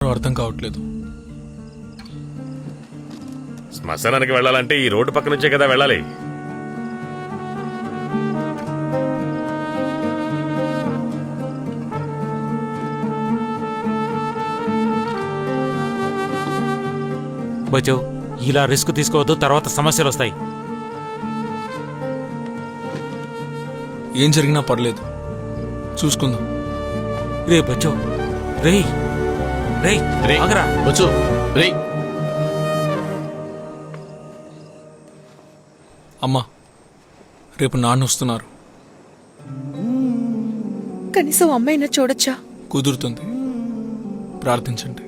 అర్థం కావట్లేదు. శ్మశానానికి వెళ్ళాలంటే ఈ రోడ్డు పక్క నుంచే కదా వెళ్ళాలి. బచ్చో, ఇలా రిస్క్ తీసుకోవద్దు, తర్వాత సమస్యలు వస్తాయి. ఏం జరిగినా పర్లేదు, చూసుకుందాం. రే బచ్చో, రేయ్ రేయ్ రేయ్, ఆగరా. వచ్చు రేయ్. అమ్మా, రేపు నాన్న వస్తున్నారు. కనీసం అమ్మాయినా చూడొచ్చా? కుదురుతుంది, ప్రార్థించండి.